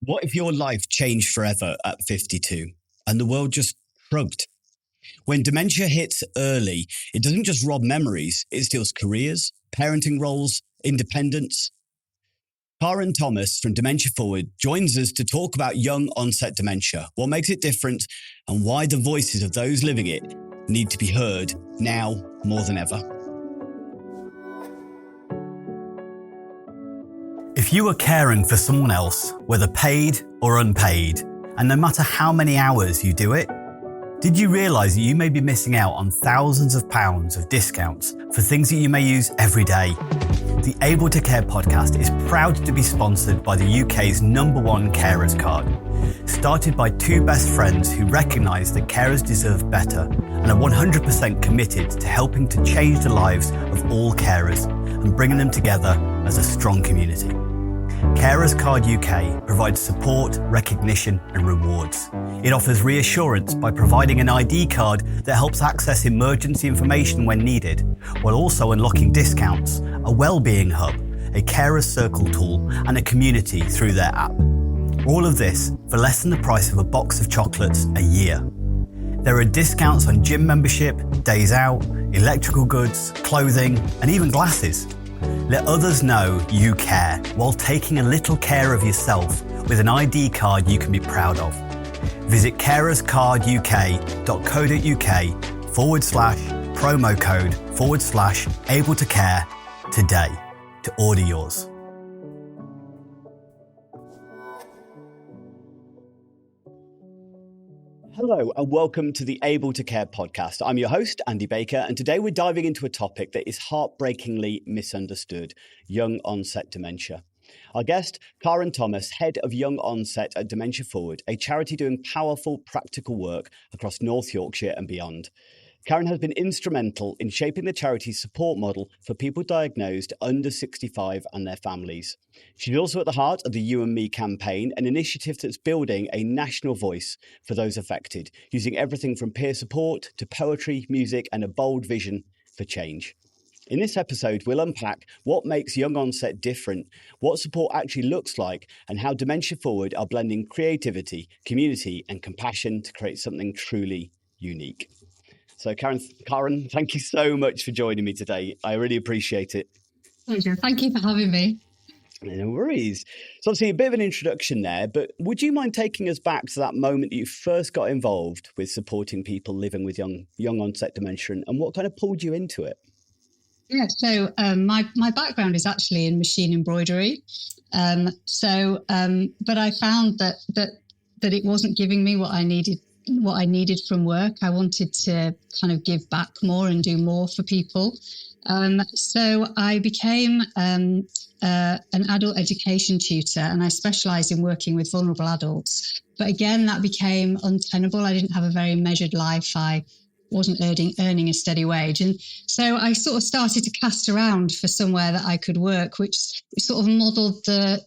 What if your life changed forever at 52 and the world just shrugged? When dementia hits early, it doesn't just rob memories, it steals careers, parenting roles, independence. Karen Thomas from Dementia Forward joins us to talk about young onset dementia, what makes it different, and why the voices of those living it need to be heard now more than ever. If you are caring for someone else, whether paid or unpaid, and no matter how many hours you do it, did you realise that you may be missing out on thousands of pounds of discounts for things that you may use every day? The Able to Care podcast is proud to be sponsored by the UK's #1 carers card. Started by two best friends who recognise that carers deserve better and are 100% committed to helping to change the lives of all carers and bringing them together as a strong community. Carers Card UK provides support, recognition and rewards. It offers reassurance by providing an ID card that helps access emergency information when needed, while also unlocking discounts, a wellbeing hub, a carers circle tool and a community through their app. All of this for less than the price of a box of chocolates a year. There are discounts on gym membership, days out, electrical goods, clothing and even glasses. Let others know you care while taking a little care of yourself with an ID card you can be proud of. Visit carerscarduk.co.uk/promo code/able to care today to order yours. Hello and welcome to the Able to Care podcast. I'm your host, Andy Baker, and today we're diving into a topic that is heartbreakingly misunderstood: young onset dementia. Our guest, Karen Thomas, head of Young Onset at Dementia Forward, a charity doing powerful, practical work across North Yorkshire and beyond. Karen has been instrumental in shaping the charity's support model for people diagnosed under 65 and their families. She's also at the heart of the You and Me campaign, an initiative that's building a national voice for those affected, using everything from peer support to poetry, music, and a bold vision for change. In this episode, we'll unpack what makes young onset different, what support actually looks like, and how Dementia Forward are blending creativity, community, and compassion to create something truly unique. So Karen, thank you so much for joining me today. I really appreciate it. Pleasure. Thank you for having me. No worries. So obviously a bit of an introduction there, but would you mind taking us back to that moment that you first got involved with supporting people living with young onset dementia and what kind of pulled you into it? Yeah, so my background is actually in machine embroidery. But I found that it wasn't giving me what I needed from work. I wanted to kind of give back more and do more for people. So I became an adult education tutor, and I specialised in working with vulnerable adults. But again, that became untenable. I didn't have a very measured life. I wasn't earning a steady wage. And so I sort of started to cast around for somewhere that I could work, which sort of modelled the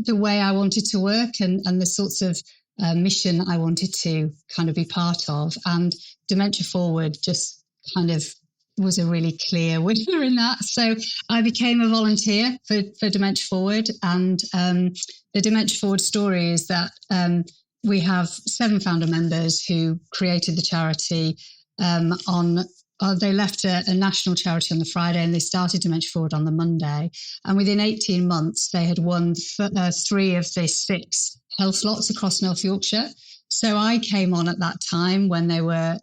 way I wanted to work and the sorts of mission I wanted to kind of be part of. And Dementia Forward just kind of was a really clear winner in that. So I became a volunteer for Dementia Forward. And the Dementia Forward story is that we have 7 founder members who created the charity they left a national charity on the Friday and they started Dementia Forward on the Monday. And within 18 months, they had won 3 of the 6 health lots across North Yorkshire. So I came on at that time when there were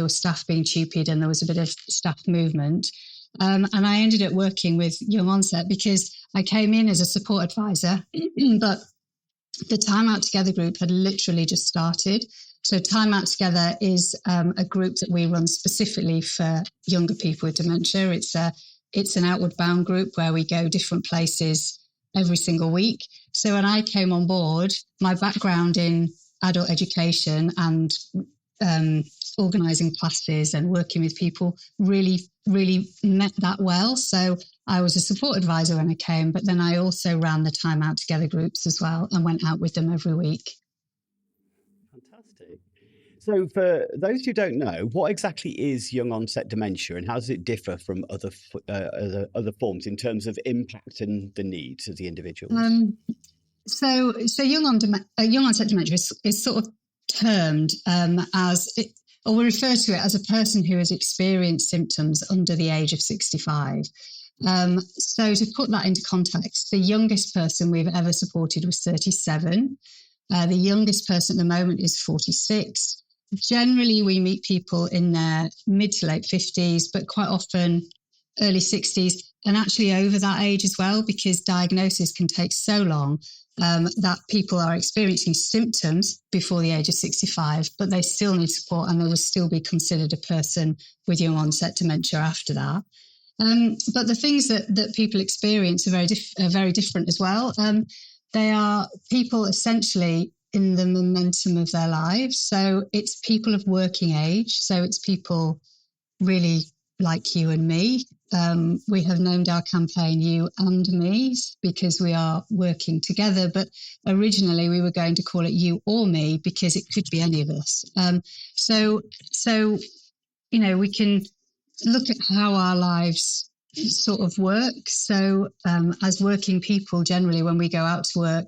staff being tupied and there was a bit of staff movement. And I ended up working with Young Onset because I came in as a support advisor, but the Time Out Together group had literally just started. So Time Out Together is a group that we run specifically for younger people with dementia. It's an outward bound group where we go different places every single week. So when I came on board, my background in adult education and organising classes and working with people really, really met that well. So I was a support advisor when I came, but then I also ran the Time Out Together groups as well and went out with them every week. Fantastic. So for those who don't know, what exactly is young onset dementia and how does it differ from other forms in terms of impact and the needs of the individuals? Young onset dementia is sort of termed or we refer to it as a person who has experienced symptoms under the age of 65. So to put that into context, the youngest person we've ever supported was 37. The youngest person at the moment is 46. Generally, we meet people in their mid to late 50s, but quite often early 60s, and actually over that age as well, because diagnosis can take so long that people are experiencing symptoms before the age of 65, but they still need support and they will still be considered a person with young onset dementia after that. But the things that people experience are very different as well. They are people essentially in the momentum of their lives. So it's people of working age. So it's people really like you and me. We have named our campaign You and Me because we are working together. But originally we were going to call it You or Me because it could be any of us. So we can look at how our lives sort of work. So as working people, generally, when we go out to work,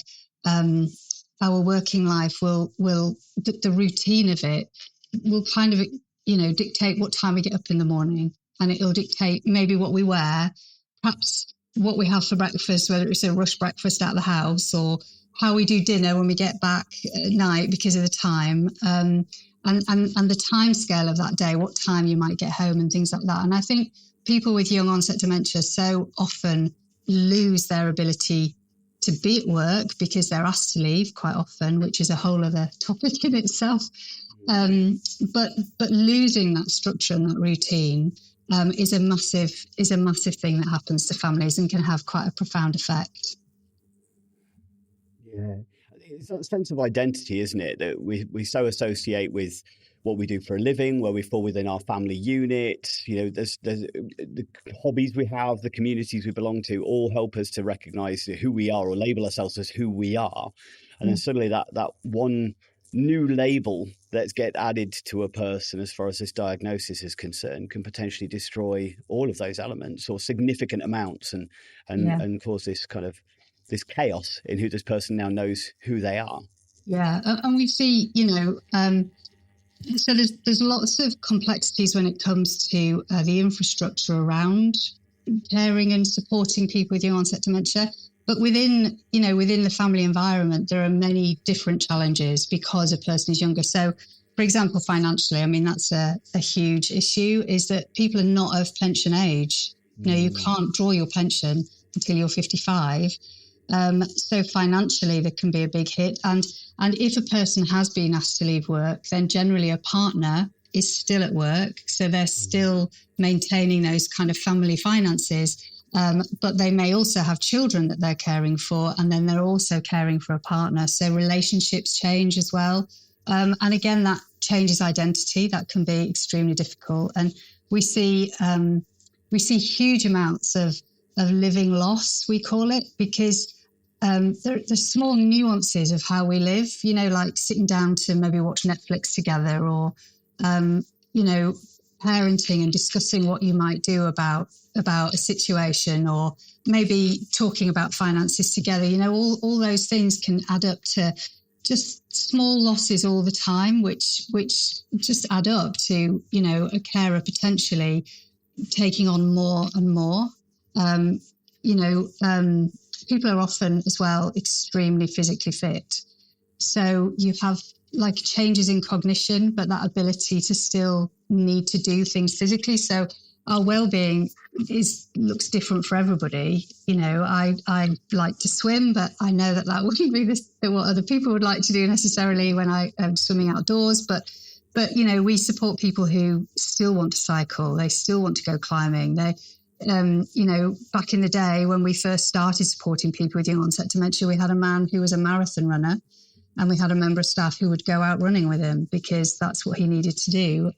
our working life the routine of it will kind of, dictate what time we get up in the morning, and it'll dictate maybe what we wear, perhaps what we have for breakfast, whether it's a rush breakfast out of the house or how we do dinner when we get back at night because of the time. And the time scale of that day, what time you might get home and things like that. And I think people with young onset dementia so often lose their ability to be at work because they're asked to leave quite often, which is a whole other topic in itself. But losing that structure and that routine is a massive thing that happens to families and can have quite a profound effect. Yeah. It's that sense of identity, isn't it, that we so associate with what we do for a living, where we fall within our family unit. There's the hobbies we have, the communities we belong to, all help us to recognise who we are or label ourselves as who we are. And then suddenly that one new label that's get added to a person as far as this diagnosis is concerned can potentially destroy all of those elements or significant amounts and cause this kind of this chaos in who this person now knows who they are. Yeah, and we see, so there's lots of complexities when it comes to the infrastructure around caring and supporting people with young onset dementia. But within the family environment, there are many different challenges because a person is younger. So, for example, financially, I mean, that's a huge issue, is that people are not of pension age. You can't draw your pension until you're 55. So financially, there can be a big hit. And if a person has been asked to leave work, then generally a partner is still at work. So they're still maintaining those kind of family finances. But they may also have children that they're caring for, and then they're also caring for a partner. So relationships change as well. And again, that changes identity. That can be extremely difficult. And we see huge amounts of living loss, we call it, because there's small nuances of how we live, like sitting down to maybe watch Netflix together or, parenting and discussing what you might do about a situation, or maybe talking about finances together. All those things can add up to just small losses all the time, which just add up to, a carer potentially taking on more and more. People are often as well extremely physically fit. So you have like changes in cognition, but that ability to still need to do things physically. So our well-being looks different for everybody. I like to swim, but I know that wouldn't be what other people would like to do necessarily when I am swimming outdoors. But we support people who still want to cycle. They still want to go climbing. They back in the day when we first started supporting people with young onset dementia, we had a man who was a marathon runner, and we had a member of staff who would go out running with him because that's what he needed to do.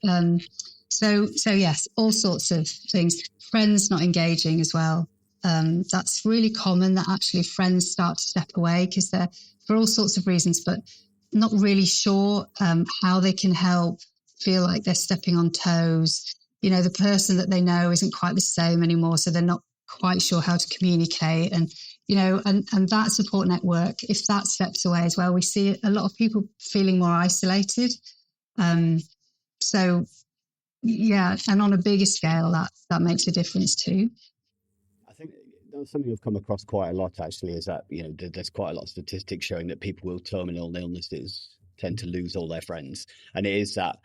So yes, all sorts of things. Friends not engaging as well. That's really common, that actually friends start to step away because they're, for all sorts of reasons, but not really sure how they can help, feel like they're stepping on toes. The person that they know isn't quite the same anymore, so they're not quite sure how to communicate. And, and that support network, if that steps away as well, we see a lot of people feeling more isolated. So yeah, and on a bigger scale, that makes a difference too. I think that's something I've come across quite a lot, actually, is that, there's quite a lot of statistics showing that people with terminal illnesses tend to lose all their friends. And it is that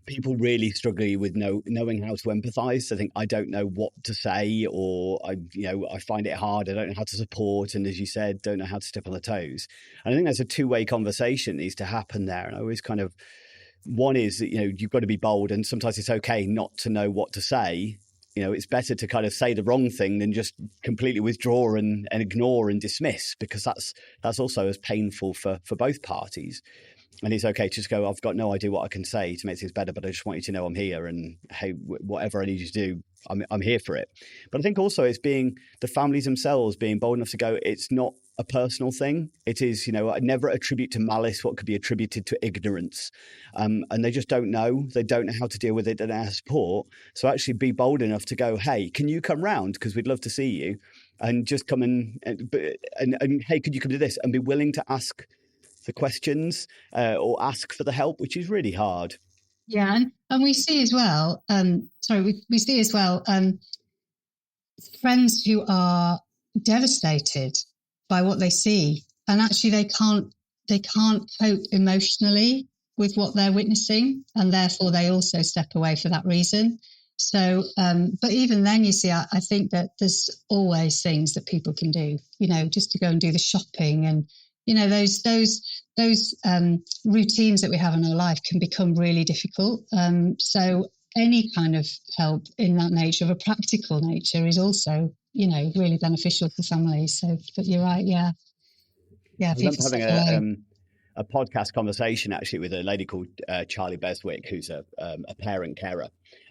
people really struggle with knowing how to empathize. I think I don't know what to say, or I find it hard. I don't know how to support, and as you said, don't know how to step on the toes. And I think there's a two-way conversation that needs to happen there. And I always kind of, one is that you've got to be bold, and sometimes it's okay not to know what to say. It's better to kind of say the wrong thing than just completely withdraw and ignore and dismiss, because that's also as painful for both parties. And it's okay to just go, I've got no idea what I can say to make things better, but I just want you to know I'm here, and hey, whatever I need you to do, I'm here for it. But I think also it's being the families themselves being bold enough to go, it's not a personal thing. It is, I never attribute to malice what could be attributed to ignorance. And they just don't know. They don't know how to deal with it. They don't have support. So actually be bold enough to go, hey, can you come round? Because we'd love to see you. And just come and hey, could you come to this? And be willing to ask the questions or ask for the help, which is really hard. Yeah, and we see as well, we see as well friends who are devastated by what they see, and actually they can't cope emotionally with what they're witnessing, and therefore they also step away for that reason. So, but even then, you see, I think that there's always things that people can do, just to go and do the shopping, and those routines that we have in our life can become really difficult. So any kind of help in that nature, of a practical nature, is also, really beneficial for families. So, but you're right, yeah. I remember having a podcast conversation actually with a lady called Charlie Beswick, who's a parent carer.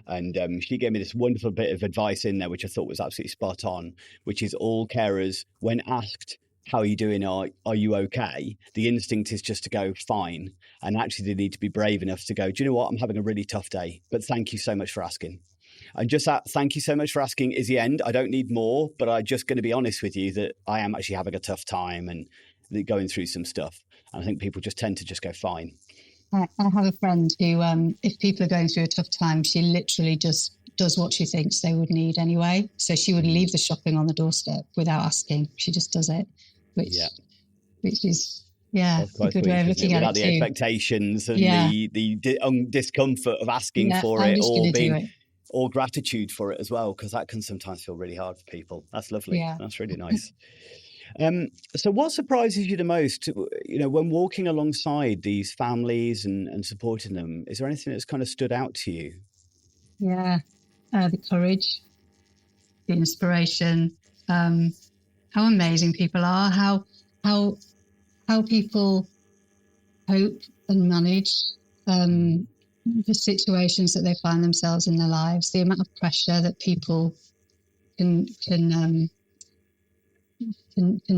And she gave me this wonderful bit of advice in there, which I thought was absolutely spot on, which is all carers, when asked, how are you doing? Are you okay? The instinct is just to go, fine. And actually they need to be brave enough to go, do you know what? I'm having a really tough day, but thank you so much for asking. And just that, thank you so much for asking is the end. I don't need more, but I'm just going to be honest with you that I am actually having a tough time and going through some stuff. And I think people just tend to just go, fine. I have a friend who, if people are going through a tough time, she literally just does what she thinks they would need anyway. So she would leave the shopping on the doorstep without asking. She just does it, which is a good way of looking at it without the expectations and the discomfort of asking for it, or being or gratitude for it as well, because that can sometimes feel really hard for people. That's lovely. Yeah. That's really nice. So what surprises you the most, when walking alongside these families and supporting them? Is there anything that's kind of stood out to you? Yeah, the courage, the inspiration, how amazing people are, how people cope and manage the situations that they find themselves in their lives, the amount of pressure that people can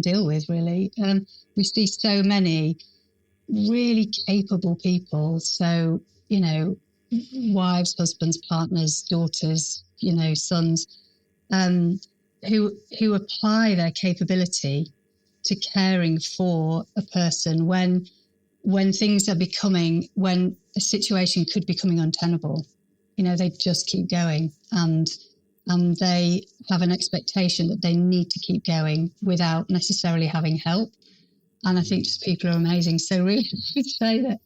deal with, really. We see so many really capable people. So, wives, husbands, partners, daughters, sons, who apply their capability to caring for a person when things are when a situation could be becoming untenable. They just keep going, and they have an expectation that they need to keep going without necessarily having help. And I think just people are amazing. So really, I would say that,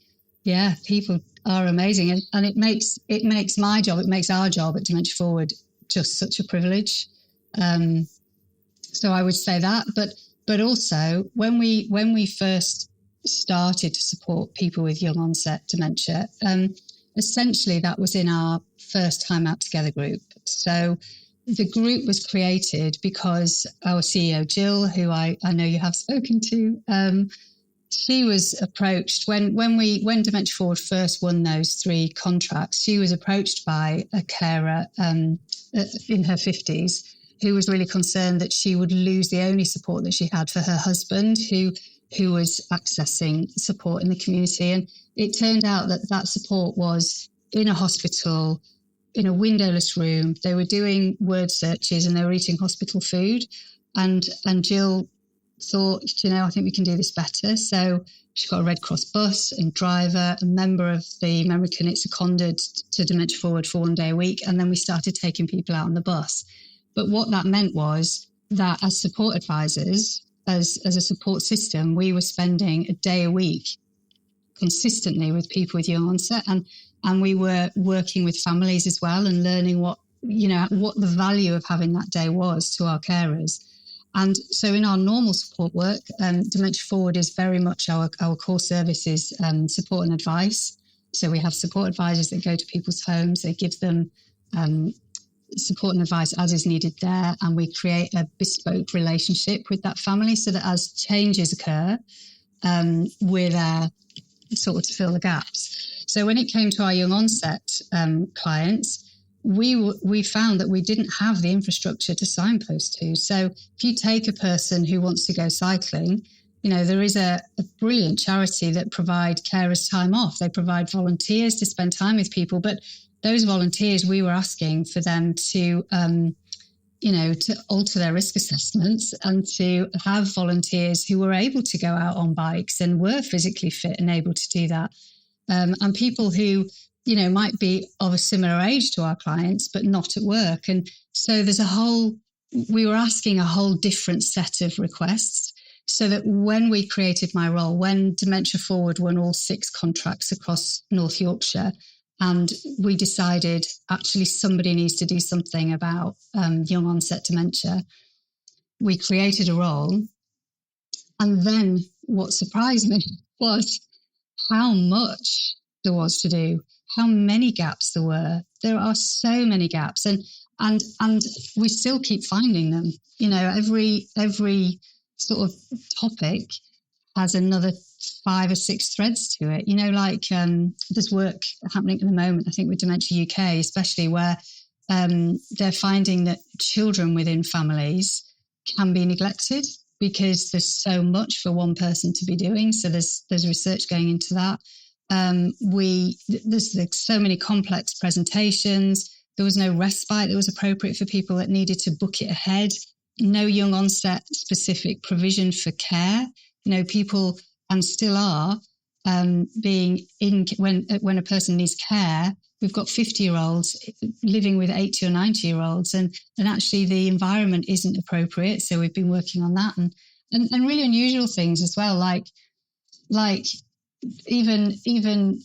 people are amazing. And it makes my job, it makes our job at Dementia Forward just such a privilege. So I would say that. But also, when we first started to support people with young onset dementia, essentially that was in our first time out together group. So the group was created because our CEO, Jill, who I know you have spoken to, she was approached when Dementia Forward first won those 3 contracts. She was approached by a carer in her 50s who was really concerned that she would lose the only support that she had for her husband, who was accessing support in the community. And it turned out that support was in a hospital, in a windowless room. They were doing word searches and they were eating hospital food. And Jill thought, I think we can do this better. So she got a Red Cross bus and driver, a member of the memory clinic seconded to Dementia Forward for 1 day a week. And then we started taking people out on the bus. But what that meant was that as support advisors, as a support system, we were spending a day a week consistently with people with young onset. And we were working with families as well and learning what the value of having that day was to our carers. And so in our normal support work, Dementia Forward is very much our core service is support and advice. So we have support advisors that go to people's homes. They give them support and advice as is needed there. And we create a bespoke relationship with that family so that as changes occur, we're there sort of to fill the gaps. So when it came to our young onset clients, we found that we didn't have the infrastructure to signpost to. So if you take a person who wants to go cycling, there is a brilliant charity that provide carers time off. They provide volunteers to spend time with people, but those volunteers, we were asking for them to, to alter their risk assessments and to have volunteers who were able to go out on bikes and were physically fit and able to do that. And people who, might be of a similar age to our clients, but not at work. And so we were asking a whole different set of requests so that when we created my role, when Dementia Forward won all 6 contracts across North Yorkshire, and we decided actually somebody needs to do something about young onset dementia, we created a role. And then what surprised me was how much there was to do, how many gaps there were. There are so many gaps, and we still keep finding them. Every sort of topic has another 5 or 6 threads to it. There's work happening at the moment, I think with Dementia UK, especially where they're finding that children within families can be neglected because there's so much for one person to be doing. So there's research going into that. There's so many complex presentations. There was no respite that was appropriate for people that needed to book it ahead. No young onset specific provision for care. People, and still are, being in when a person needs care. We've got 50-year-olds living with 80 or 90-year-olds, and actually the environment isn't appropriate. So we've been working on that, and really unusual things as well, like even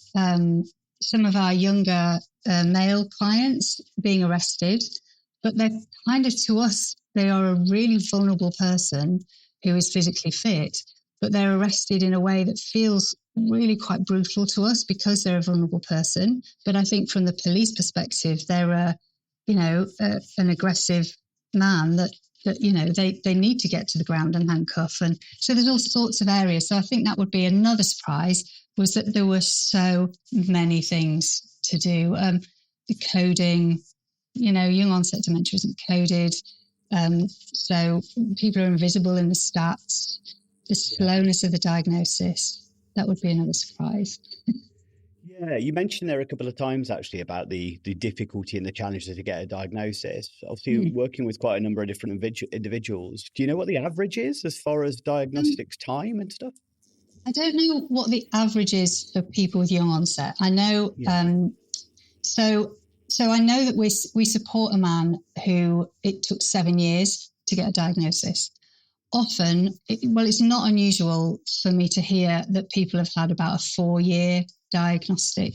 some of our younger male clients being arrested, but they're kind of, to us, they are a really vulnerable person who is physically fit, but they're arrested in a way that feels really quite brutal to us because they're a vulnerable person. But I think from the police perspective, they're an aggressive man that they need to get to the ground and handcuff. And so there's all sorts of areas. So I think that would be another surprise, was that there were so many things to do. The coding, young onset dementia isn't coded. So people are invisible in the stats. The slowness of the diagnosis, that would be another surprise. Yeah, you mentioned there a couple of times actually about the difficulty and the challenges to get a diagnosis. Obviously, working with quite a number of different individuals. Do you know what the average is as far as diagnostics time and stuff? I don't know what the average is for people with young onset. I know, so I know that we support a man who it took 7 years to get a diagnosis. Often, it's not unusual for me to hear that people have had about a 4-year diagnostic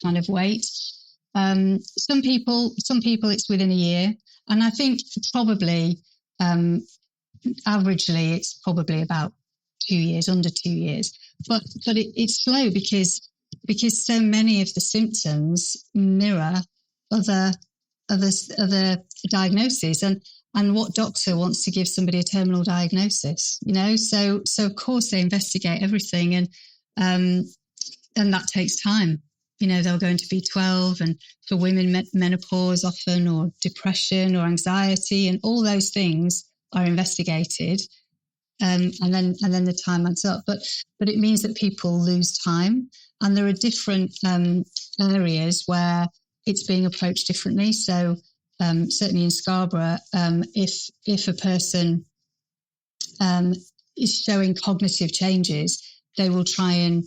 kind of wait. Some people it's within a year. And I think probably, averagely, it's probably about 2 years, under 2 years. But it's slow because so many of the symptoms mirror other diagnoses, and what doctor wants to give somebody a terminal diagnosis, so of course they investigate everything, and that takes time. They'll go into B12, and for women, menopause often, or depression or anxiety, and all those things are investigated. And then the time adds up, but it means that people lose time, and there are different areas where it's being approached differently. So certainly in Scarborough, if a person is showing cognitive changes, they will try and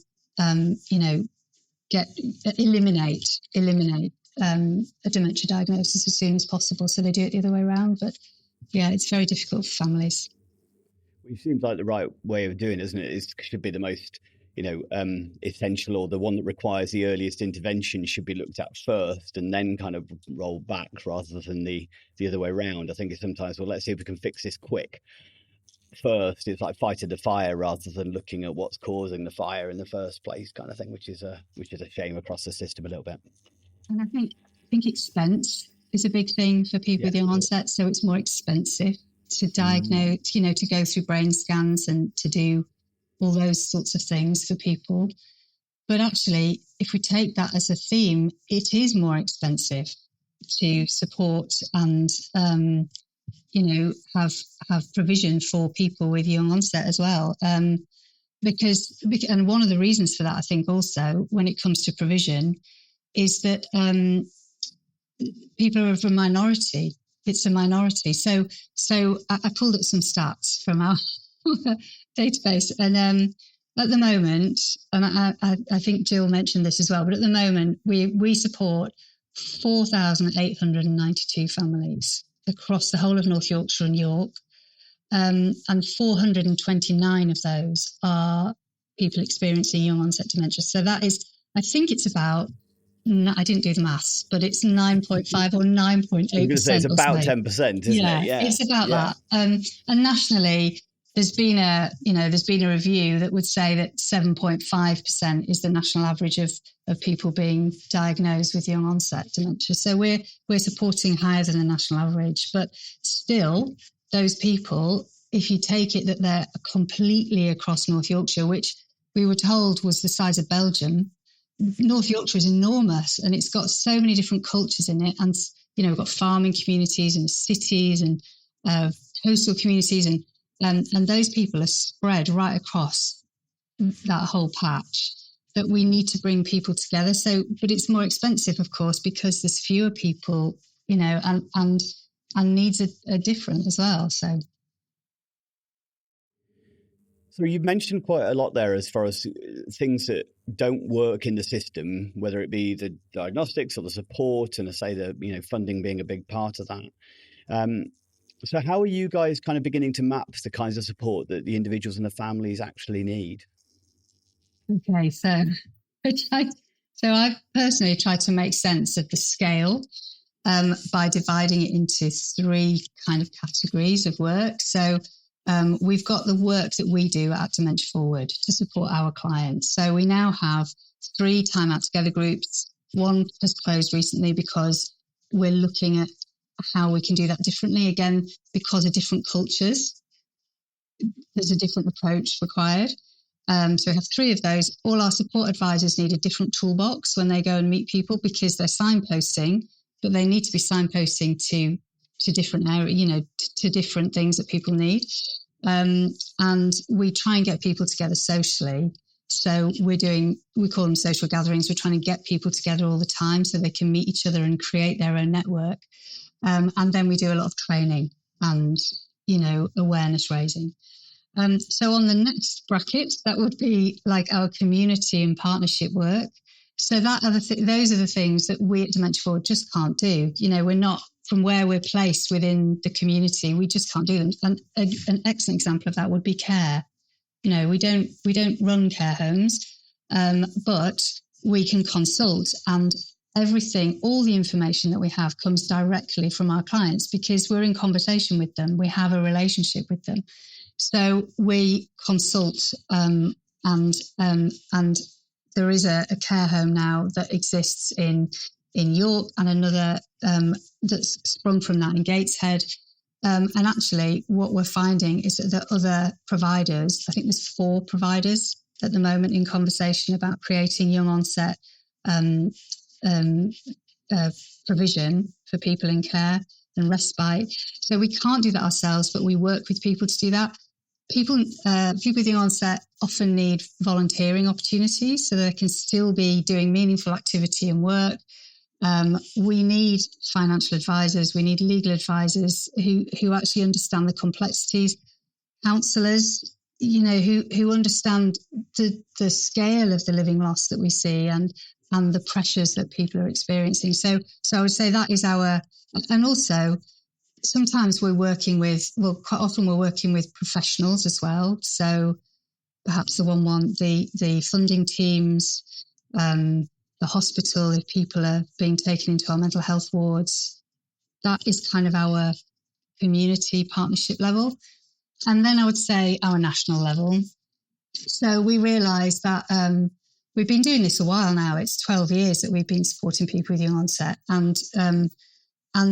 eliminate a dementia diagnosis as soon as possible. So they do it the other way around. But yeah, it's very difficult for families. It seems like the right way of doing it, isn't it? It should be the most, essential, or the one that requires the earliest intervention should be looked at first and then kind of roll back, rather than the other way around. I think it's sometimes, well, let's see if we can fix this quick first. It's like fighting the fire rather than looking at what's causing the fire in the first place, kind of thing, which is a shame across the system a little bit. And I think expense is a big thing for people with young onset. So it's more expensive to diagnose, to go through brain scans and to do all those sorts of things for people. But actually, if we take that as a theme, it is more expensive to support and, have provision for people with young onset as well. Because one of the reasons for that, I think also, when it comes to provision, is that people are of a minority. It's a minority. So I pulled up some stats from our database, and at the moment, and I think Jill mentioned this as well, but at the moment we support 4,892 families across the whole of North Yorkshire and York, and 429 of those are people experiencing young onset dementia. So that is, I think it's about, I didn't do the maths, but it's 9.5 or 9.8%. I'm going to say it's about 10%, isn't it? Yeah, it's about that. And nationally, there's been a review that would say that 7.5% is the national average of people being diagnosed with young onset dementia. So we're supporting higher than the national average, but still, those people, if you take it that they're completely across North Yorkshire, which we were told was the size of Belgium. North Yorkshire is enormous, and it's got so many different cultures in it. And, we've got farming communities and cities and coastal communities, and those people are spread right across that whole patch, that we need to bring people together. So, but it's more expensive, of course, because there's fewer people, and needs are different as well. So you've mentioned quite a lot there as far as things that don't work in the system, whether it be the diagnostics or the support, and I say the funding being a big part of that. So how are you guys kind of beginning to map the kinds of support that the individuals and the families actually need? Okay, so I personally tried to make sense of the scale by dividing it into three kind of categories of work. So we've got the work that we do at Dementia Forward to support our clients. So we now have 3 Time Out Together groups. One has closed recently because we're looking at how we can do that differently. Again, because of different cultures, there's a different approach required. So we have 3 of those. All our support advisors need a different toolbox when they go and meet people, because they're signposting, but they need to be signposting to different areas, to different things that people need. And we try and get people together socially. So we call them social gatherings. We're trying to get people together all the time so they can meet each other and create their own network. And then we do a lot of training and, awareness raising. So on the next bracket, that would be like our community and partnership work. So those are the things that we at Dementia Forward just can't do. We're not, from where we're placed within the community, we just can't do them. And an excellent example of that would be care. We don't run care homes, but we can consult, and everything, all the information that we have comes directly from our clients because we're in conversation with them. We have a relationship with them. So we consult, and there is a care home now that exists in York, and another that's sprung from that in Gateshead. And actually, what we're finding is that the other providers, I think there's 4 providers at the moment in conversation about creating young onset provision for people in care and respite. So we can't do that ourselves, but we work with people to do that. People with young onset often need volunteering opportunities so they can still be doing meaningful activity and work. We need financial advisors. We need legal advisors who actually understand the complexities. counsellors, who understand the scale of the living loss that we see and the pressures that people are experiencing. So I would say that is and also sometimes quite often we're working with professionals as well. So perhaps the funding teams, the hospital, if people are being taken into our mental health wards, that is kind of our community partnership level. And then I would say our national level. So we realised that we've been doing this a while now. It's 12 years that we've been supporting people with young onset. And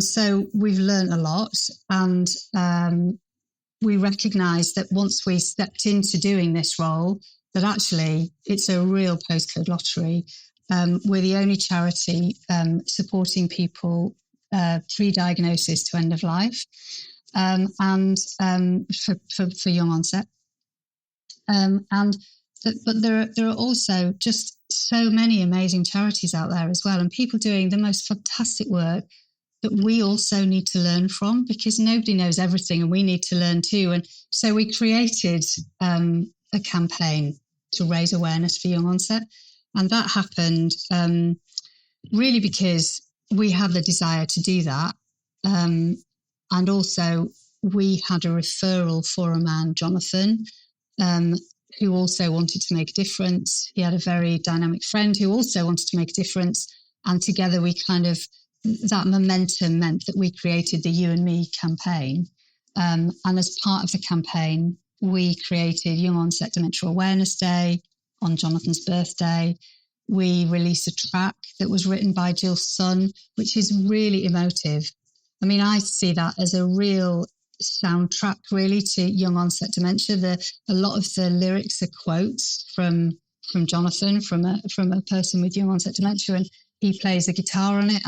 so we've learned a lot. And we recognised that once we stepped into doing this role, that actually it's a real postcode lottery. We're the only charity supporting people pre-diagnosis to end of life, and for young onset. But there are also just so many amazing charities out there as well, and people doing the most fantastic work that we also need to learn from, because nobody knows everything and we need to learn too. And so we created a campaign to raise awareness for young onset. And that happened really because we had the desire to do that. And also we had a referral for a man, Jonathan, who also wanted to make a difference. He had a very dynamic friend who also wanted to make a difference. And together that momentum meant that we created the You and Me campaign. And as part of the campaign, we created Young Onset Dementia Awareness Day on Jonathan's birthday. We released a track that was written by Jill's son, which is really emotive. I mean, I see that as a real soundtrack really to young onset dementia. A lot of the lyrics are quotes from Jonathan, from a person with young onset dementia, and he plays the guitar on it,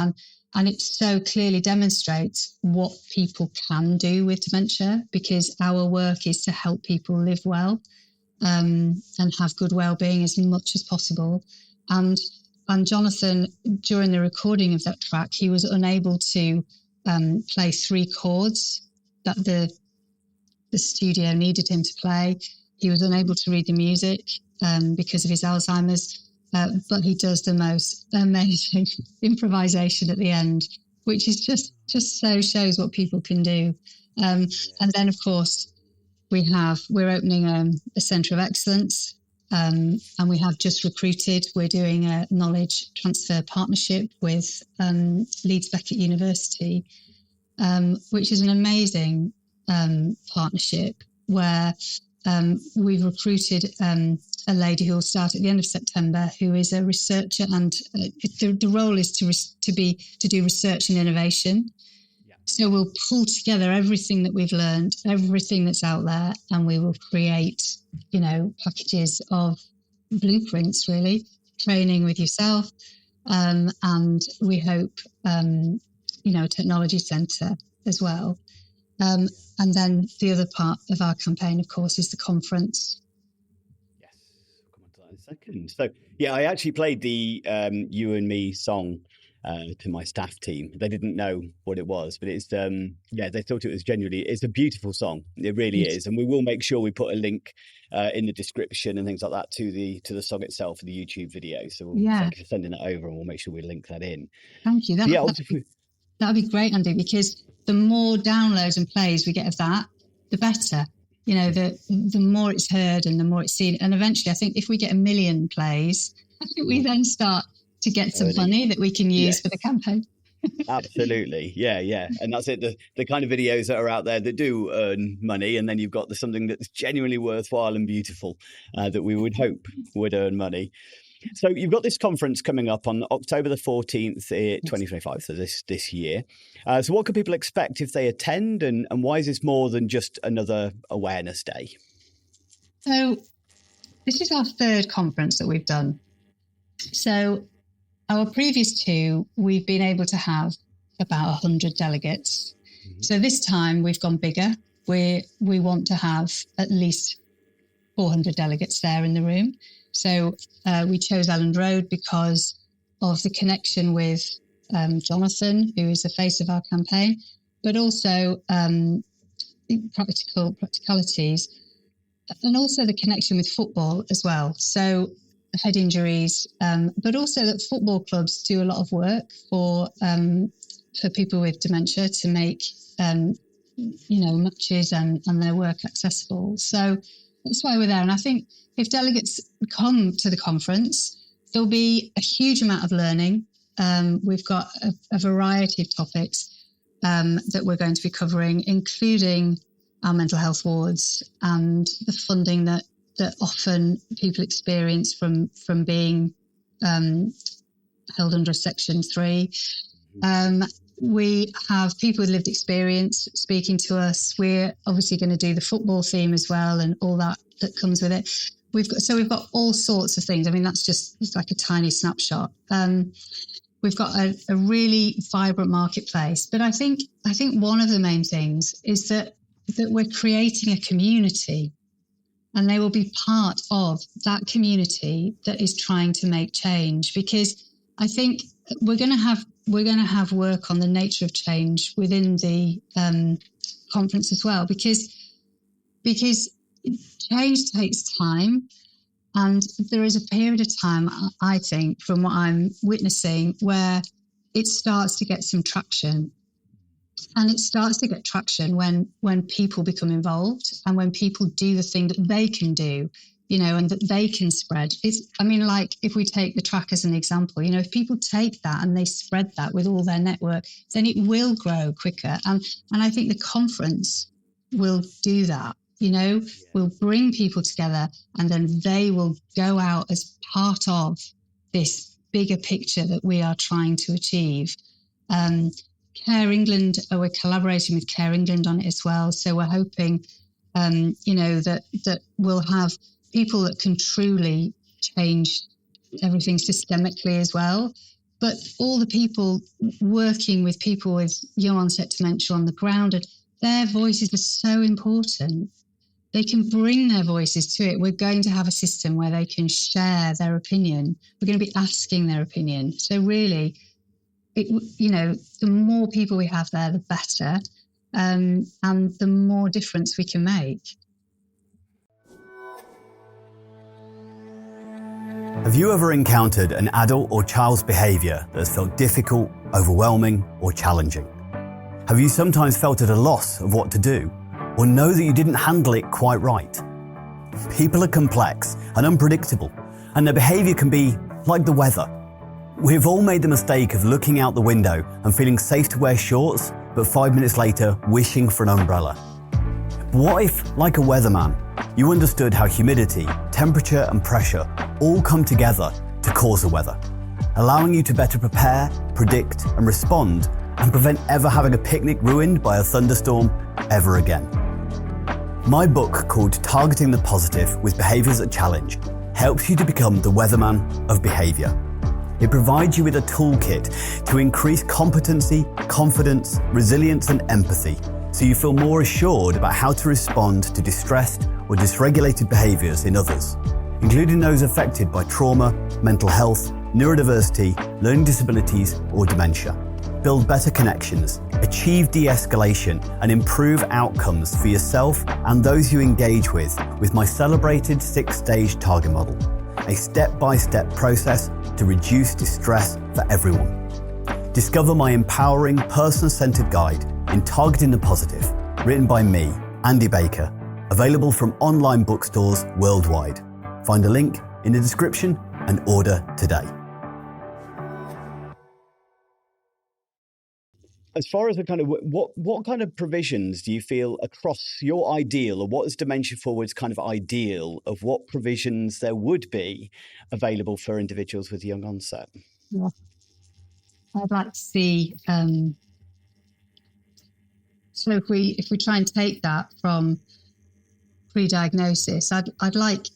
and it so clearly demonstrates what people can do with dementia, because our work is to help people live well and have good well-being as much as possible. And Jonathan, during the recording of that track, he was unable to play 3 chords that the studio needed him to play. He was unable to read the music because of his Alzheimer's. But he does the most amazing improvisation at the end, which is just so shows what people can do. And then, of course, we're opening a centre of excellence, and we have just recruited. We're doing a knowledge transfer partnership with Leeds Beckett University, which is an amazing partnership where we've recruited a lady who will start at the end of September, who is a researcher, and the role is to do research and innovation. Yeah. So we'll pull together everything that we've learned, everything that's out there, and we will create, packages of blueprints, really, training with yourself, and we hope, a technology centre as well. And then the other part of our campaign, of course, is the conference. Yes, we'll come on to that in a second. So, yeah, I actually played the You and Me song to my staff team. They didn't know what it was, but it's, they thought it was it's a beautiful song. It really is. And we will make sure we put a link in the description and things like that to the song itself, the YouTube video. So thank you for sending it over, and we'll make sure we link that in. Thank you. That'd be great, Andy, because the more downloads and plays we get of that, the better. The more it's heard and the more it's seen. And eventually, I think if we get 1 million plays, I think we then start to get some money that we can use for the campaign. Absolutely. Yeah. And that's it. The kind of videos that are out there that do earn money, and then you've got something that's genuinely worthwhile and beautiful that we would hope would earn money. So you've got this conference coming up on October the 14th, 2025, so this year. So what can people expect if they attend, and why is this more than just another awareness day? So this is our 3rd conference that we've done. So our previous 2, we've been able to have about 100 delegates. Mm-hmm. So this time we've gone bigger. We want to have at least 400 delegates there in the room. So we chose Elland Road because of the connection with Jonathan, who is the face of our campaign, but also practicalities, and also the connection with football as well. So head injuries, but also that football clubs do a lot of work for people with dementia to make matches and their work accessible. So that's why we're there. And I think if delegates come to the conference, there'll be a huge amount of learning. We've got a variety of topics that we're going to be covering, including our mental health wards and the funding that often people experience from being held under Section 3. We have people with lived experience speaking to us. We're obviously going to do the football theme as well and all that comes with it. We've got all sorts of things. I mean, that's just like a tiny snapshot. We've got a really vibrant marketplace. But I think one of the main things is that we're creating a community, and they will be part of that community that is trying to make change. Because I think we're going to have work on the nature of change within the conference as well, because change takes time, and there is a period of time, I think, from what I'm witnessing, where it starts to get some traction. And it starts to get traction when people become involved and when people do the thing that they can do, and that they can spread. Like if we take the track as an example, if people take that and they spread that with all their network, then it will grow quicker. And I think the conference will do that, will bring people together, and then they will go out as part of this bigger picture that we are trying to achieve. Care England, we're collaborating with Care England on it as well. So we're hoping, that we'll have people that can truly change everything systemically as well. But all the people working with people with young onset dementia on the ground, their voices are so important. They can bring their voices to it. We're going to have a system where they can share their opinion. We're going to be asking their opinion. So really, the more people we have there, the better, and the more difference we can make. Have you ever encountered an adult or child's behaviour that has felt difficult, overwhelming, or challenging? Have you sometimes felt at a loss of what to do, or know that you didn't handle it quite right? People are complex and unpredictable, and their behaviour can be like the weather. We've all made the mistake of looking out the window and feeling safe to wear shorts, but 5 minutes later wishing for an umbrella. But what if, like a weatherman, you understood how humidity, temperature and pressure all come together to cause the weather, allowing you to better prepare, predict and respond, and prevent ever having a picnic ruined by a thunderstorm ever again? My book, called Targeting the Positive with Behaviours that Challenge, helps you to become the weatherman of behaviour. It provides you with a toolkit to increase competency, confidence, resilience and empathy, so you feel more assured about how to respond to distressed or dysregulated behaviours in others, including those affected by trauma, mental health, neurodiversity, learning disabilities or dementia. Build better connections, achieve de-escalation and improve outcomes for yourself and those you engage with my celebrated 6-stage target model, a step-by-step process to reduce distress for everyone. Discover my empowering, person-centered guide in Targeting the Positive, written by me, Andy Baker, available from online bookstores worldwide. Find a link in the description and order today. As far as what kind of provisions do you feel across your ideal, or what is Dementia Forward's kind of ideal of what provisions there would be available for individuals with young onset? Yeah. I'd like to see, so if we try and take that from pre-diagnosis, I'd like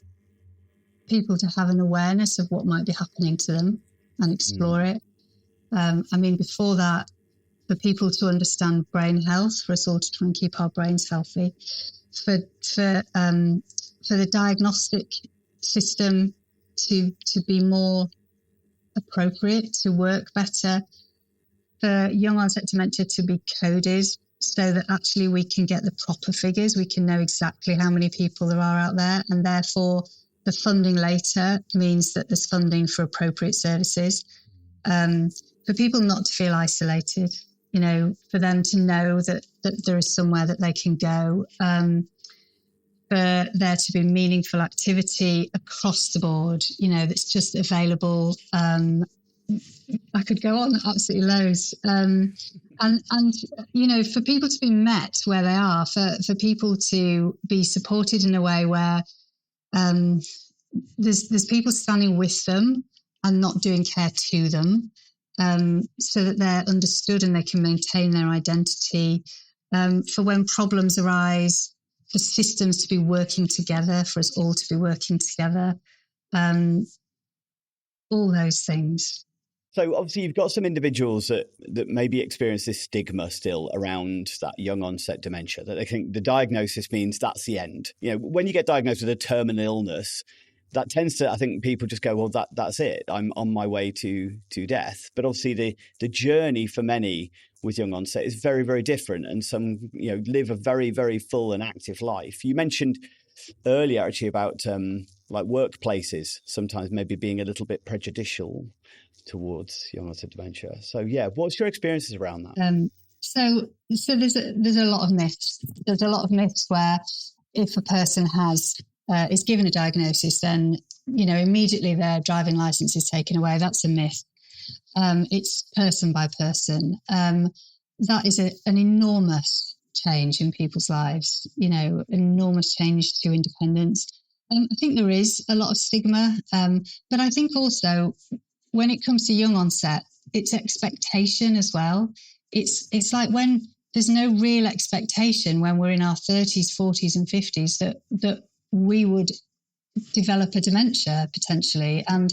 people to have an awareness of what might be happening to them and explore it. Before that, for people to understand brain health, for us all to try and keep our brains healthy, for the diagnostic system to be more appropriate, to work better, for young onset dementia to be coded so that actually we can get the proper figures. We can know exactly how many people there are out there, and therefore the funding later means that there's funding for appropriate services, for people not to feel isolated, for them to know that there is somewhere that they can go, for there to be meaningful activity across the board, that's just available. I could go on absolutely loads. And for people to be met where they are, for people to be supported in a way where there's people standing with them and not doing care to them, so that they're understood and they can maintain their identity, for when problems arise, for systems to be working together, for us all to be working together, all those things. So obviously you've got some individuals that maybe experience this stigma still around that young onset dementia, that they think the diagnosis means that's the end. When you get diagnosed with a terminal illness, that tends to, I think people just go, well, that's it. I'm on my way to death. But obviously the journey for many with young onset is very, very different. And some, live a very, very full and active life. You mentioned earlier actually about like workplaces sometimes maybe being a little bit prejudicial towards young onset dementia. So yeah, what's your experiences around that? So there's a lot of myths. There's a lot of myths where if a person is given a diagnosis, then immediately their driving license is taken away. That's a myth. It's person by person. That is an enormous change in people's lives. Enormous change to independence. I think there is a lot of stigma, but I think also when it comes to young onset, it's expectation as well. It's like when there's no real expectation when we're in our 30s, 40s and 50s that we would develop a dementia potentially, and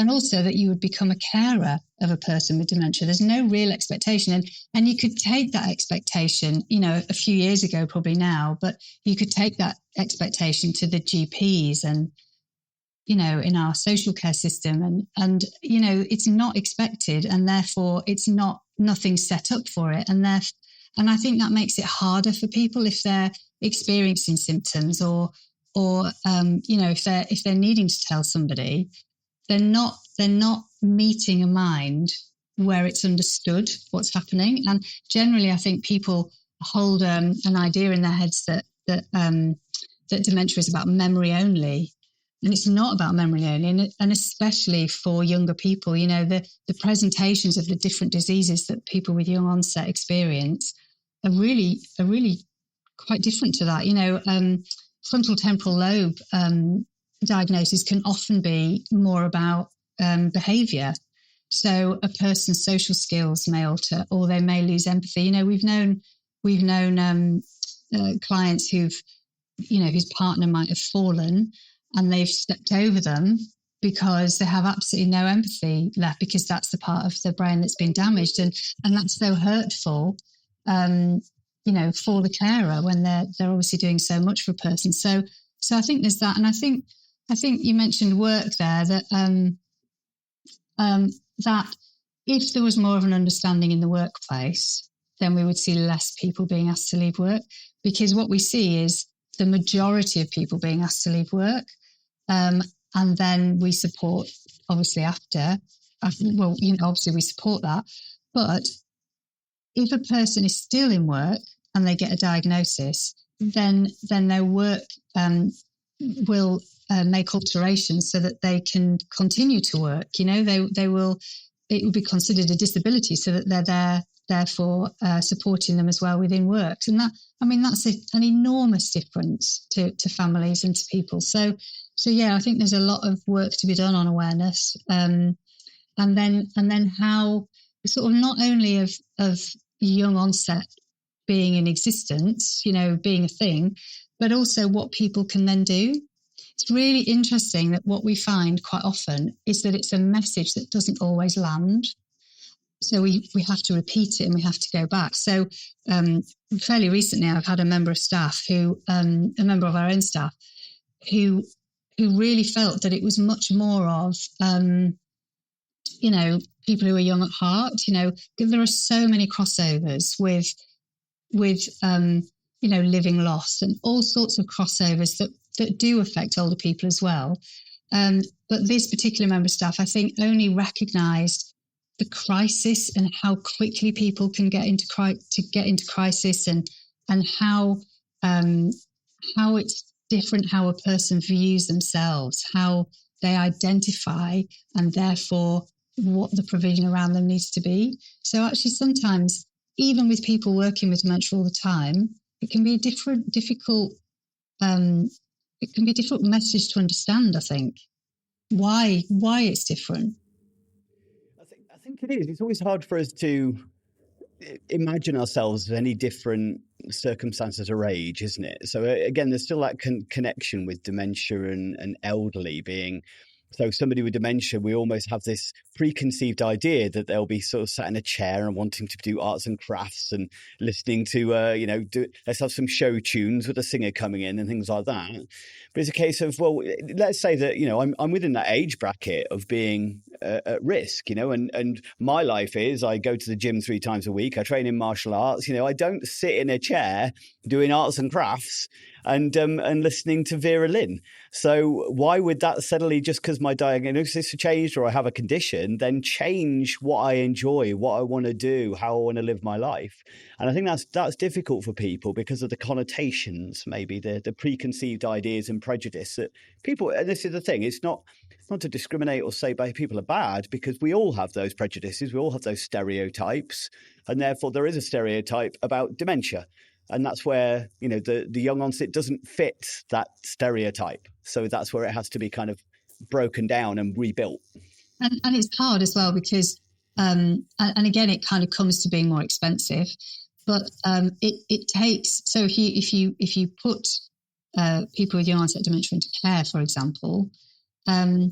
also that you would become a carer of a person with dementia. There's no real expectation, and you could take that expectation, a few years ago probably now, but you could take that expectation to the GPs and in our social care system, and it's not expected, and therefore it's nothing set up for it, and I think that makes it harder for people if they're experiencing symptoms or if they're needing to tell somebody, they're not meeting a mind where it's understood what's happening. And generally, I think people hold an idea in their heads that dementia is about memory only. And it's not about memory only, and especially for younger people, the presentations of the different diseases that people with young onset experience are really quite different to that. Frontal temporal lobe diagnosis can often be more about behaviour. So a person's social skills may alter, or they may lose empathy. We've known clients whose partner might have fallen, and they've stepped over them because they have absolutely no empathy left, because that's the part of the brain that's been damaged, and that's so hurtful, for the carer when they're obviously doing so much for a person. So I think there's that, and I think you mentioned work there, that that if there was more of an understanding in the workplace, then we would see less people being asked to leave work, because what we see is the majority of people being asked to leave work. And then we support, obviously, obviously we support that. But if a person is still in work and they get a diagnosis, then their work will make alterations so that they can continue to work. It will be considered a disability, so that they're there, therefore supporting them as well within work. And that's an enormous difference to families and to people. So yeah, I think there's a lot of work to be done on awareness, and then how sort of not only of young onset being in existence, being a thing, but also what people can then do. It's really interesting that what we find quite often is that it's a message that doesn't always land. So we have to repeat it and we have to go back. So fairly recently, I've had a member of our own staff, who really felt that it was much more of, people who are young at heart. There are so many crossovers with living loss and all sorts of crossovers that do affect older people as well. But this particular member of staff, I think, only recognised the crisis and how quickly people can get into crisis, and how it's different how a person views themselves, how they identify, and therefore what the provision around them needs to be. So actually, sometimes, even with people working with dementia all the time, it can be a difficult message to understand, I think, why it's different. I think it is. It's always hard for us to imagine ourselves in any different circumstances or age, isn't it? So again, there's still that connection with dementia and elderly being. So somebody with dementia, we almost have this preconceived idea that they'll be sort of sat in a chair and wanting to do arts and crafts and listening to, let's have some show tunes with a singer coming in and things like that. But it's a case of, well, let's say that, I'm within that age bracket of being at risk, and my life is I go to the gym 3 times a week. I train in martial arts. I don't sit in a chair doing arts and crafts and listening to Vera Lynn. So why would that suddenly, just because my diagnosis has changed or I have a condition, then change what I enjoy, what I want to do, how I want to live my life? And I think that's difficult for people because of the connotations, maybe the preconceived ideas and prejudice that people, and this is the thing, it's not to discriminate or say people are bad, because we all have those prejudices, we all have those stereotypes, and therefore there is a stereotype about dementia. And that's where, the young onset doesn't fit that stereotype. So that's where it has to be kind of broken down and rebuilt. And it's hard as well because, and again, it kind of comes to being more expensive. But it takes, so if you put people with young onset dementia into care, for example, then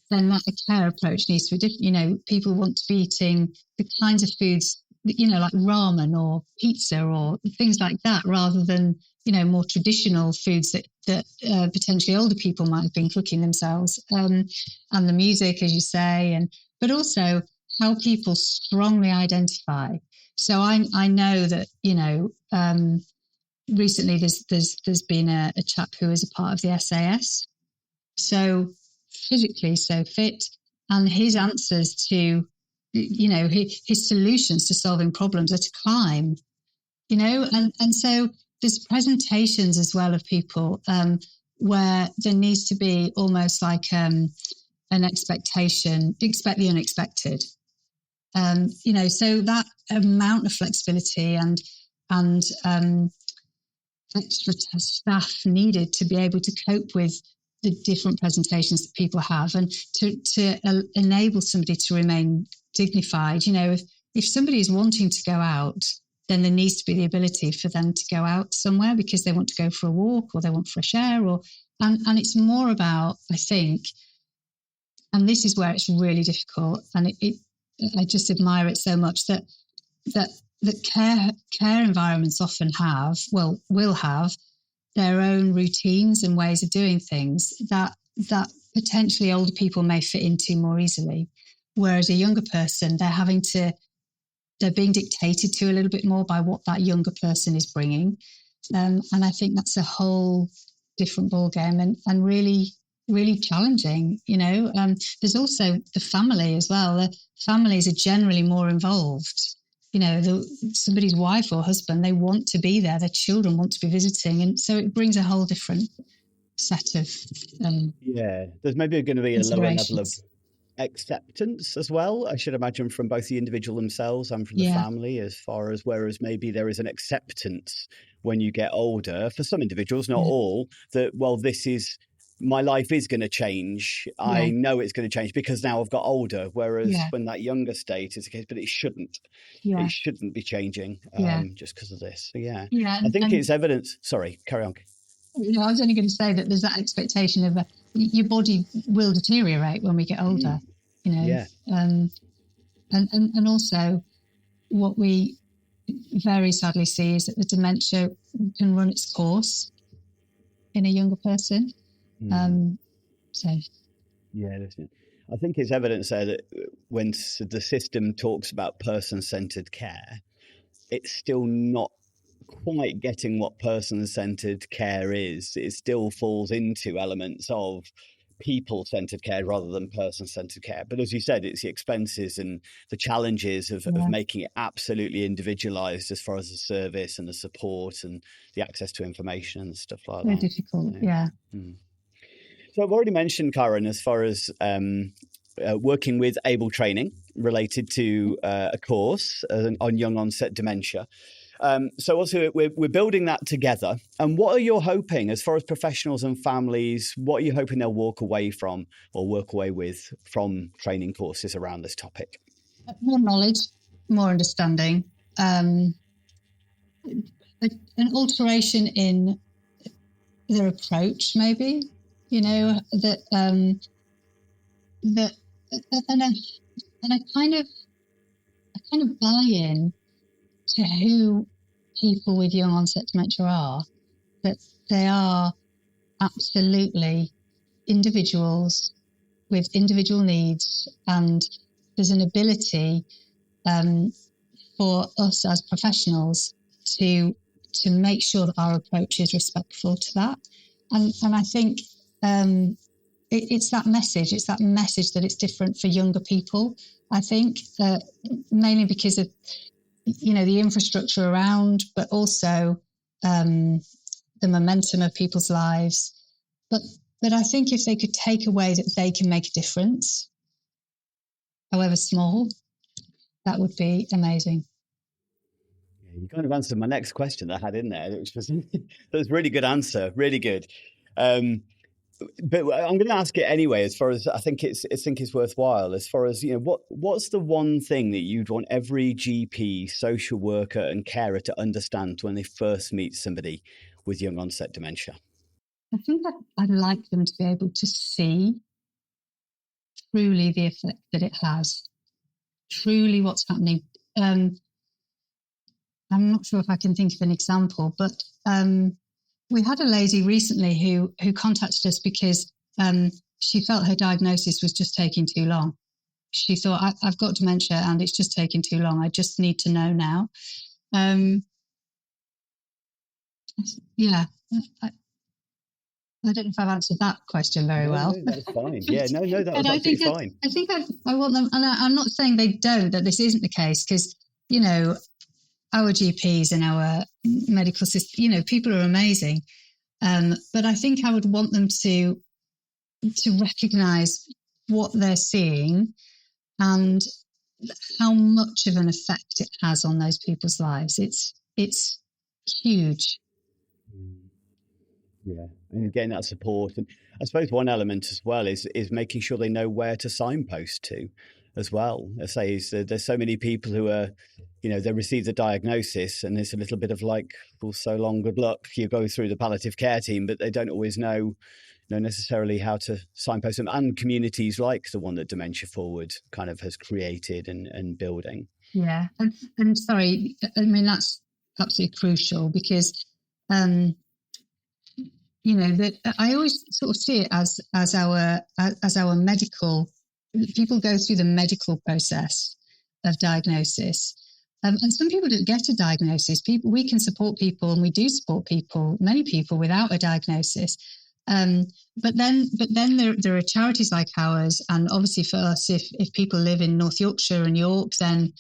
that care approach needs to be different. People want to be eating the kinds of foods, like ramen or pizza or things like that, rather than, more traditional foods that potentially older people might have been cooking themselves. And the music, as you say, but also how people strongly identify. So I know that, recently there's been a chap who is a part of the SAS. So physically so fit, and his answers to, his solutions to solving problems are to climb, and so there's presentations as well of people where there needs to be almost like an expectation, expect the unexpected. So that amount of flexibility and extra staff needed to be able to cope with the different presentations that people have, and to enable somebody to remain dignified. If somebody is wanting to go out, then there needs to be the ability for them to go out somewhere because they want to go for a walk or they want fresh air, and it's more about, I think, and this is where it's really difficult, and I just admire it so much that care environments often will have their own routines and ways of doing things that potentially older people may fit into more easily. Whereas a younger person, they're being dictated to a little bit more by what that younger person is bringing. And I think that's a whole different ballgame and really, really challenging. There's also the family as well. The families are generally more involved. Somebody's wife or husband, they want to be there. Their children want to be visiting. And so it brings a whole different set of there's maybe going to be a lower level of acceptance as well, I should imagine, from both the individual themselves and from the family, as far as, whereas maybe there is an acceptance when you get older, for some individuals, not all, that, well, my life is going to change. I know it's going to change because now I've got older. Whereas when that younger state is the case, but it shouldn't. It shouldn't be changing just because of this. So, I think it's evidence. Sorry, carry on. I was only going to say that there's that expectation of your body will deteriorate when we get older. And also what we very sadly see is that the dementia can run its course in a younger person. I think it's evidence there that when the system talks about person-centered care, it's still not quite getting what person-centered care is. It still falls into elements of people-centered care rather than person-centered care. But as you said, it's the expenses and the challenges of making it absolutely individualized as far as the service and the support and the access to information and stuff like that. Very difficult, yeah. So I've already mentioned, Karen, as far as working with ABLE training related to a course on young onset dementia. So also we're building that together. And what are you hoping, as far as professionals and families, what are you hoping they'll walk away from or work away with from training courses around this topic? More knowledge, more understanding, an alteration in their approach, maybe, that and a kind of buy-in to who people with young onset dementia are, that they are absolutely individuals with individual needs, and there's an ability for us as professionals to make sure that our approach is respectful to that. And I think it's that message. It's that message that it's different for younger people. I think mainly because of the infrastructure around, but also the momentum of people's lives. But I think if they could take away that they can make a difference, however small, that would be amazing. Yeah, you kind of answered my next question that I had in there, which was that was a really good answer, really good. But I'm going to ask it anyway. As far as I think it's worthwhile. As far as what's the one thing that you'd want every GP, social worker, and carer to understand when they first meet somebody with young onset dementia? I think I'd like them to be able to see truly the effect that it has, truly what's happening. I'm not sure if I can think of an example, but we had a lady recently who contacted us because she felt her diagnosis was just taking too long. She thought, I've got dementia and it's just taking too long. I just need to know now. I don't know if I've answered that question very well. No, that's fine. Yeah, no, that was absolutely fine. I think I want them, and I'm not saying they don't, that this isn't the case, because, our GPs and our medical system, people are amazing. But I think I would want them to recognise what they're seeing and how much of an effect it has on those people's lives. It's huge. Yeah, and getting that support. And I suppose one element as well is making sure they know where to signpost to as well. I say there's so many people who are, they receive the diagnosis and it's a little bit of like, well, so long, good luck. You go through the palliative care team, but they don't always know necessarily how to signpost them. And communities like the one that Dementia Forward kind of has created and building. Yeah, and sorry, I mean, that's absolutely crucial because, that I always sort of see it as our medical. People go through the medical process of diagnosis, and some people don't get a diagnosis. We can support people, and we do support people, many people, without a diagnosis. But then there are charities like ours, and obviously for us, if people live in North Yorkshire and York, then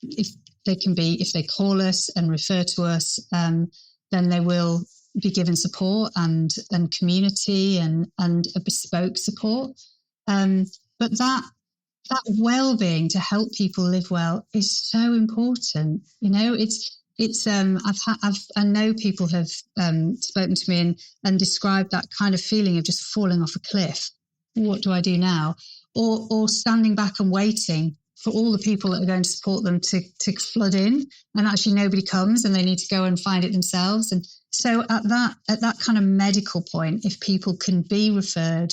if they call us and refer to us, then they will be given support and community and a bespoke support. But that well-being to help people live well is so important. I know people have spoken to me and described that kind of feeling of just falling off a cliff. What do I do now? Or standing back and waiting for all the people that are going to support them to flood in, and actually nobody comes and they need to go and find it themselves. And so at that kind of medical point, if people can be referred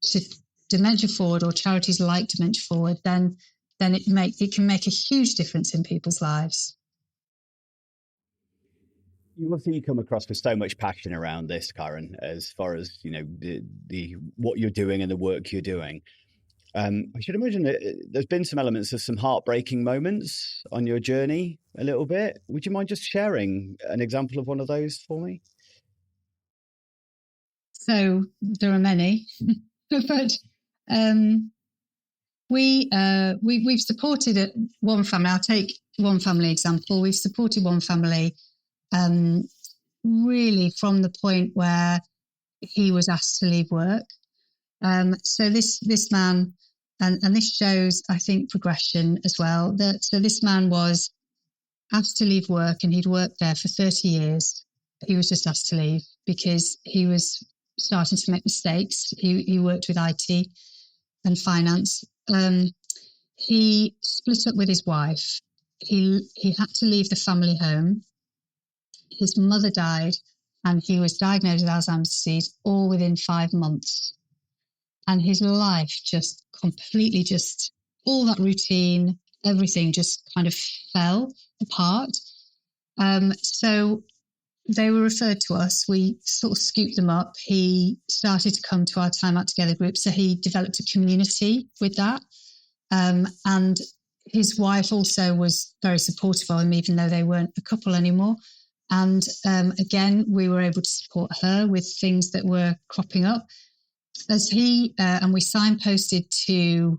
to Dementia Forward or charities like Dementia Forward, then it can make a huge difference in people's lives. You come across with so much passion around this, Karen, as far as the what you're doing and the work you're doing. I should imagine that there's been some elements of some heartbreaking moments on your journey a little bit. Would you mind just sharing an example of one of those for me? So there are many, but we've supported one family. I'll take one family example. We've supported one family really from the point where he was asked to leave work. So this man, and this shows, I think, progression as well. So this man was asked to leave work, and he'd worked there for 30 years. He was just asked to leave because he was starting to make mistakes. He worked with IT and finance. He split up with his wife. He had to leave the family home. His mother died, and he was diagnosed with Alzheimer's disease all within 5 months. And his life just completely, all that routine, everything just kind of fell apart. So they were referred to us. We sort of scooped them up. He started to come to our Time Out Together group. So he developed a community with that. And his wife also was very supportive of him, even though they weren't a couple anymore. And again, we were able to support her with things that were cropping up. As and we signposted to,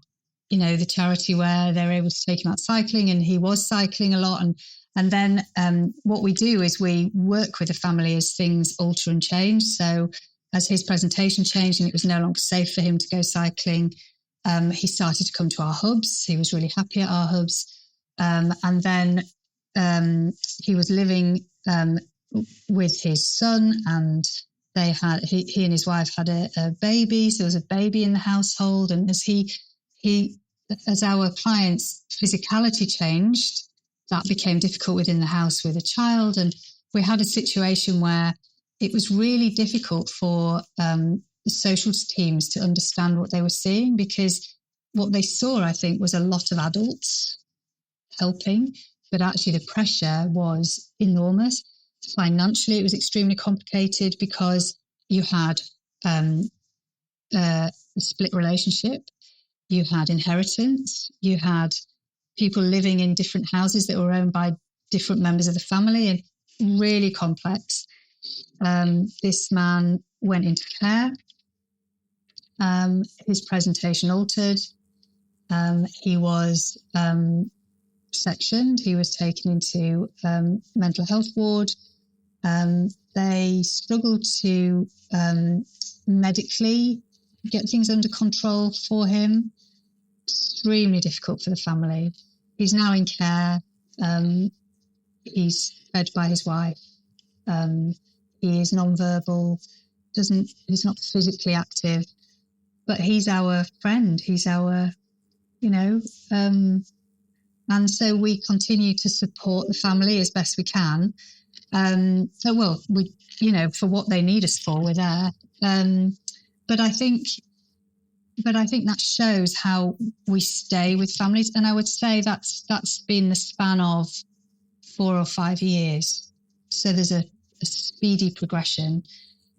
the charity where they were able to take him out cycling, and he was cycling a lot. And then what we do is we work with the family as things alter and change. So as his presentation changed and it was no longer safe for him to go cycling, he started to come to our hubs. He was really happy at our hubs. And then he was living with his son, and he and his wife had a baby. So there was a baby in the household. And as our client's physicality changed, that became difficult within the house with a child. And we had a situation where it was really difficult for the social teams to understand what they were seeing, because what they saw, I think, was a lot of adults helping, but actually the pressure was enormous. Financially, it was extremely complicated because you had a split relationship, you had inheritance, you had people living in different houses that were owned by different members of the family, and really complex. This man went into care. His presentation altered. He was sectioned. He was taken into mental health ward. They struggled to medically get things under control for him. Extremely difficult for the family. He's now in care. He's fed by his wife. He is non-verbal. He's not physically active, but he's our friend. He's our, and so we continue to support the family as best we can. For what they need us for, we're there. But I think that shows how we stay with families. And I would say that's been the span of 4 or 5 years. So there's a speedy progression,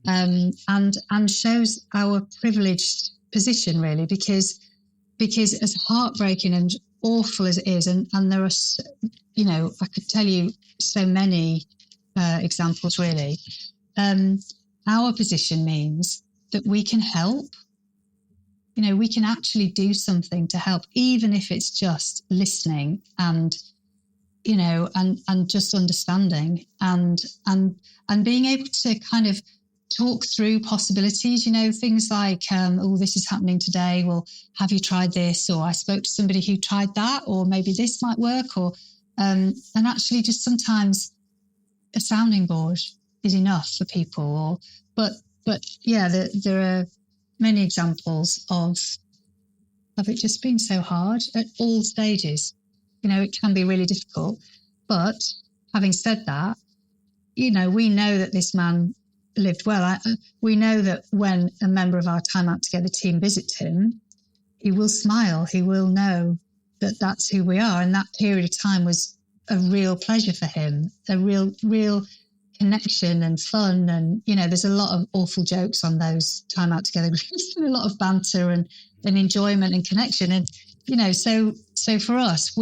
and shows our privileged position, really, because as heartbreaking and awful as it is, and there are, I could tell you so many examples, really. Our position means that we can help. We can actually do something to help, even if it's just listening and just understanding and being able to kind of talk through possibilities, things like, this is happening today. Well, have you tried this? Or I spoke to somebody who tried that, or maybe this might work, or, and actually just sometimes a sounding board is enough for people. But yeah, there are many examples of it just being so hard at all stages. It can be really difficult. But having said that, we know that this man lived well. We know that when a member of our Time Out Together team visits him, he will smile. He will know that that's who we are. And that period of time was a real pleasure for him, a real connection and fun. And, there's a lot of awful jokes on those time out together groups and a lot of banter and enjoyment and connection. And, so for us,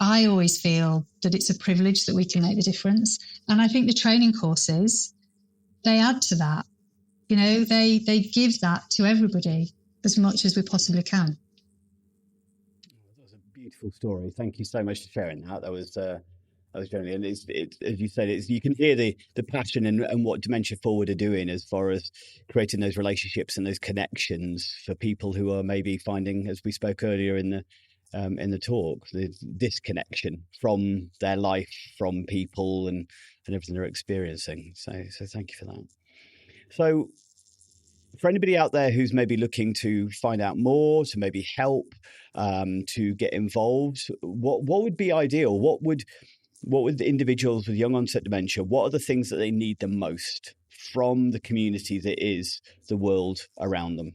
I always feel that it's a privilege that we can make the difference. And I think the training courses, they add to that. They give that to everybody as much as we possibly can. That was a beautiful story. Thank you so much for sharing that. That was generally, and it's as you said, you can hear the passion and what Dementia Forward are doing as far as creating those relationships and those connections for people who are maybe finding, as we spoke earlier in the talk, the disconnection from their life, from people and everything they're experiencing. So thank you for that. So for anybody out there who's maybe looking to find out more, to maybe help, to get involved, what would be ideal? What would individuals with young onset dementia, what are the things that they need the most from the community that is the world around them?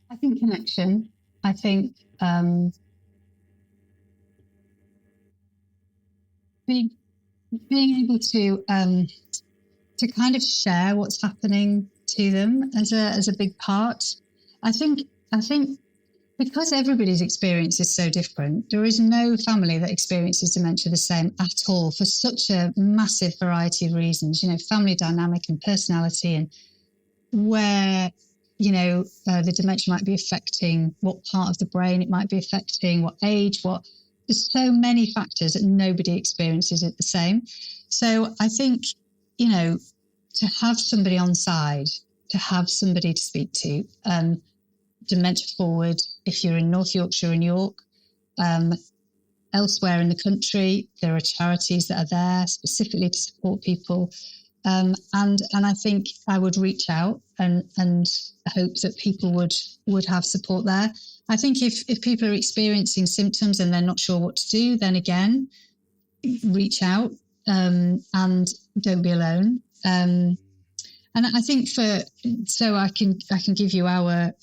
I think connection. I think being able to kind of share what's happening to them as a big part. I think because everybody's experience is so different, there is no family that experiences dementia the same at all for such a massive variety of reasons. Family dynamic and personality, and where the dementia might be affecting, what part of the brain it might be affecting, what age, there's so many factors that nobody experiences it the same. So I think, to have somebody on side, to have somebody to speak to, Dementia Forward, if you're in North Yorkshire and York, elsewhere in the country, there are charities that are there specifically to support people. And I think I would reach out and hope that people would have support there. I think if people are experiencing symptoms and they're not sure what to do, then again, reach out and don't be alone. And I think so I can give you our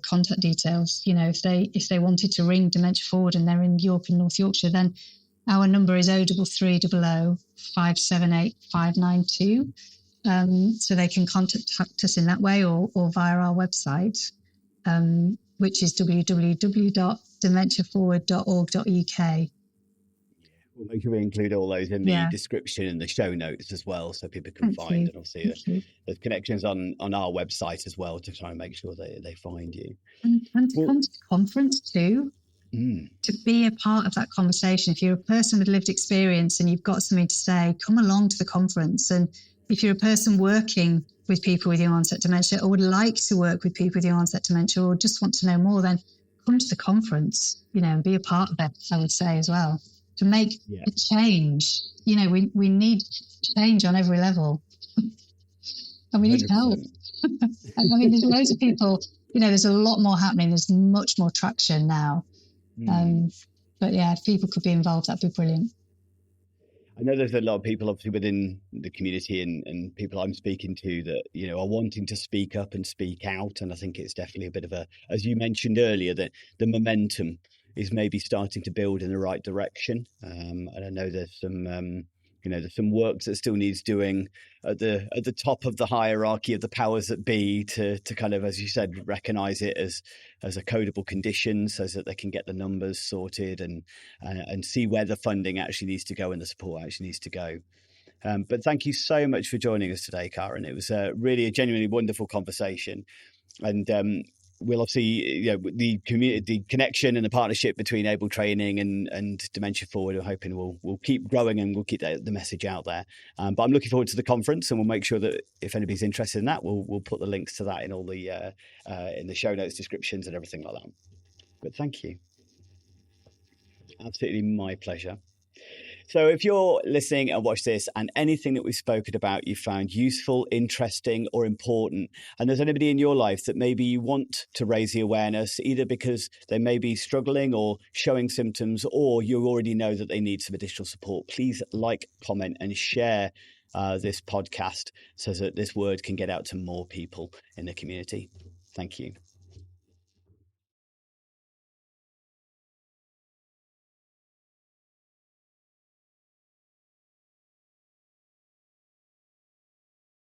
contact details. If they wanted to ring Dementia Forward and they're in York and North Yorkshire, then our number is 0330 578 592. So they can contact us in that way or via our website, which is www.dementiaforward.org.uk. We'll make sure we include all those in the description and the show notes as well, so people can find. And obviously, there's connections on our website as well to try and make sure they find you. And to come to the conference too, to be a part of that conversation. If you're a person with lived experience and you've got something to say, come along to the conference. And if you're a person working with people with young onset dementia or would like to work with people with young onset dementia or just want to know more, then come to the conference, and be a part of it, I would say as well. To make a change, we need change on every level, and we need 100%. Help. I mean, there's loads of people. There's a lot more happening. There's much more traction now. But yeah, if people could be involved, that'd be brilliant. I know there's a lot of people obviously within the community and people I'm speaking to that, are wanting to speak up and speak out. And I think it's definitely a bit of as you mentioned earlier, that the momentum is maybe starting to build in the right direction. And I know there's some, there's some work that still needs doing at the top of the hierarchy of the powers that be to kind of, as you said, recognise it as a codable condition so that they can get the numbers sorted and see where the funding actually needs to go and the support actually needs to go. But thank you so much for joining us today, Karen. It was really a genuinely wonderful conversation. And we'll obviously, the community, the connection and the partnership between Able Training and Dementia Forward, we're hoping will keep growing and we'll keep the message out there. But I'm looking forward to the conference, and we'll make sure that if anybody's interested in that, we'll put the links to that in all the in the show notes, descriptions, and everything like that. But thank you. Absolutely my pleasure. So if you're listening and watch this and anything that we've spoken about you found useful, interesting or important, and there's anybody in your life that maybe you want to raise the awareness, either because they may be struggling or showing symptoms, or you already know that they need some additional support, please like, comment and share this podcast so that this word can get out to more people in the community. Thank you.